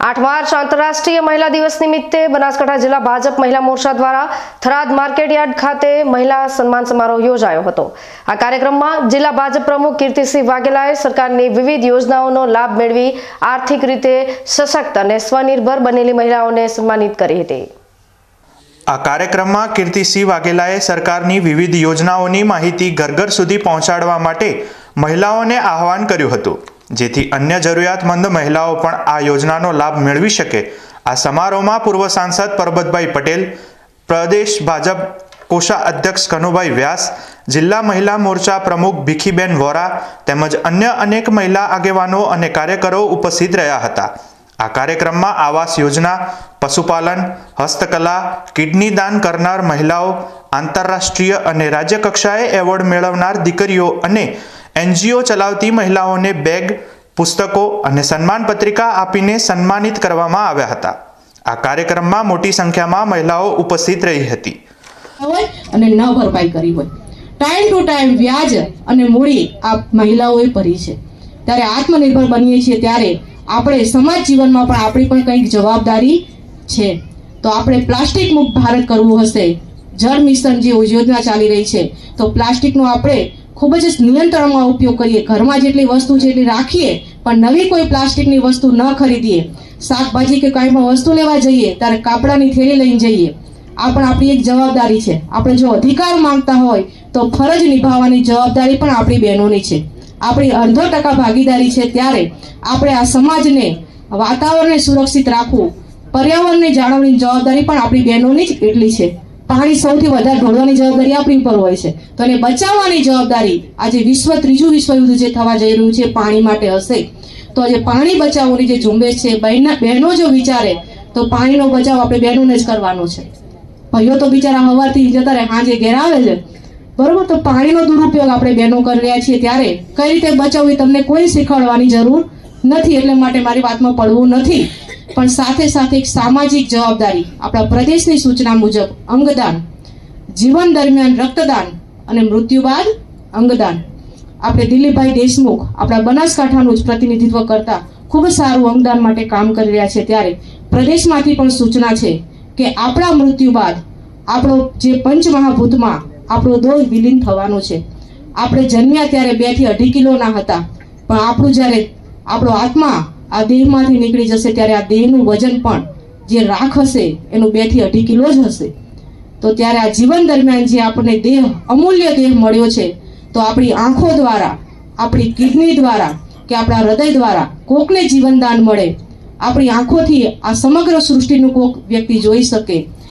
8 March આંતરરાષ્ટ્રીય મહિલા દિવસ નિમિત્તે બનાસકાંઠા જિલ્લા ભાજપ મહિલા મોરચા દ્વારા થરાદ માર્કેટયાર્ડ ખાતે મહિલા સન્માન સમારોહ યોજાયો હતો। આ કાર્યક્રમમાં જિલ્લા ભાજપ પ્રમુખ કીર્તિસિંહ વાઘેલાએ સરકારની વિવિધ યોજનાઓનો લાભ મેળવી આર્થિક રીતે સશક્ત અને સ્વનિર્ભર બનેલી મહિલાઓને સન્માનિત કરી હતી। આ કાર્યક્રમમાં કીર્તિસિંહ વાઘેલાએ સરકારની વિવિધ યોજનાઓની માહિતી ઘર ઘર સુધી પહોંચાડવા માટે મહિલાઓને આહવાન કર્યું હતું, જેથી અન્ય જરૂરિયાતમંદ મહિલાઓ પણ આ યોજનાનો લાભ મેળવી શકે। આ સમારોહમાં પૂર્વ સાંસદ પરબતભાઈ પટેલ, પ્રદેશ ભાજપ કોષાધ્યક્ષ કનુભાઈ વ્યાસ, જિલ્લા મહિલા મોરચા પ્રમુખ ભીખીબેન વોરા તેમજ અન્ય અનેક મહિલા આગેવાનો અને કાર્યકરો ઉપસ્થિત રહ્યા હતા। આ કાર્યક્રમમાં આવાસ યોજના, પશુપાલન, હસ્તકલા, કિડની દાન કરનાર મહિલાઓ, આંતરરાષ્ટ્રીય અને રાજ્ય કક્ષાએ એવોર્ડ મેળવનાર દીકરીઓ અને એનજીઓ ચલાવતી મહિલાઓને બેગ, પુસ્તકો અને સન્માન પત્રિકા આપીને સન્માનિત કરવામાં આવ્યા હતા। આ કાર્યક્રમમાં મોટી સંખ્યામાં મહિલાઓ ઉપસ્થિત રહી હતી અને ન ભરપાઈ કરી હોય, ટાઈમ ટુ ટાઈમ વ્યાજ અને મૂડી આ મહિલાઓએ ભરી છે। ત્યારે આત્મનિર્ભર બનીએ છીએ ત્યારે આપણે સમાજ જીવનમાં પણ આપણી પણ કંઈક જવાબદારી છે। તો આપણે પ્લાસ્ટિક મુક્ત ભારત કરવું હશે, જળ મિશન જે યોજના ચાલી રહી છે, તો પ્લાસ્ટિકનો આપણે ખૂબ જ નિયંત્રણમાં ઉપયોગ કરીએ, ઘરમાં જેટલી વસ્તુ છે એટલી રાખીએ, પણ નવી કોઈ પ્લાસ્ટિકની વસ્તુ ન ખરીદીએ। શાકભાજી કે કાંઈ પણ વસ્તુ લેવા જઈએ ત્યારે કાપડાની થેલી લઈને જઈએ। આ પણ આપણી એક જવાબદારી છે। આપણે જો અધિકાર માંગતા હોય તો ફરજ નિભાવવાની જવાબદારી પણ આપણી બહેનોની છે। આપણી 100% ભાગીદારી છે। ત્યારે આપણે આ સમાજને, વાતાવરણને સુરક્ષિત રાખવું, પર્યાવરણની જાળવણીની જવાબદારી પણ આપણી બહેનોની જ એટલી છે। પાણી સૌથી વધારે ઢોળવાની જવાબદારી આપણી ઉપર હોય છે, તો એને બચાવવાની જવાબદારી આજે ત્રીજું વિશ્વયુદ્ધ જે થવા જઈ રહ્યું છે પાણી માટે હશે, તો આજે પાણી બચાવવાની જે ઝુંબેશ છે, બહેનો જો વિચારે તો પાણીનો બચાવ આપણે બહેનોને જ કરવાનો છે। ભાઈઓ તો બિચારા સવારથી જતા રહે, સાંજે ઘેર આવે છે, બરોબર, તો પાણીનો દુરુપયોગ આપણે બહેનો કરી રહ્યા છીએ। ત્યારે કઈ રીતે બચાવવું તમને કોઈ શીખવાડવાની જરૂર નથી, એટલે માટે મારી વાતમાં પડવું નથી, પણ સાથે સાથે એક સામાજિક જવાબદારી આપણા પ્રદેશની સૂચના મુજબ અંગદાન, જીવન દરમિયાન રક્તદાન અને મૃત્યુ બાદ અંગદાન। આપણે દિલીપભાઈ દેશમુખ આપણા બનાસકાંઠાનું જ પ્રતિનિધિત્વ કરતા ખૂબ સારું અંગદાન માટે કામ કરી રહ્યા છે। ત્યારે પ્રદેશમાંથી પણ સૂચના છે કે આપણા મૃત્યુ બાદ આપણો જે પંચમહાભૂતમાં આપણો દેહ વિલીન થવાનો છે। આપણે જન્મ્યા ત્યારે 2 થી 2.5 કિલોના હતા, પણ આપણું જ્યારે આપણો આત્મા આ દેહમાંથી નીકળી જશે ત્યારે આ દેહનું વજન પણ જે રાખ હશે એનું 2 થી 2.5 કિલો જ હશે। તો ત્યારે આ જીવન દરમિયાન જે આપણને દેહ, અમૂલ્ય દેહ મળ્યો છે, તો આપણી આંખો દ્વારા, આપણી કિડની દ્વારા કે આપણા હૃદય દ્વારા કોકને જીવનદાન મળે, આપણી આંખોથી આ સમગ્ર સૃષ્ટિનું કોક વ્યક્તિ જોઈ શકે।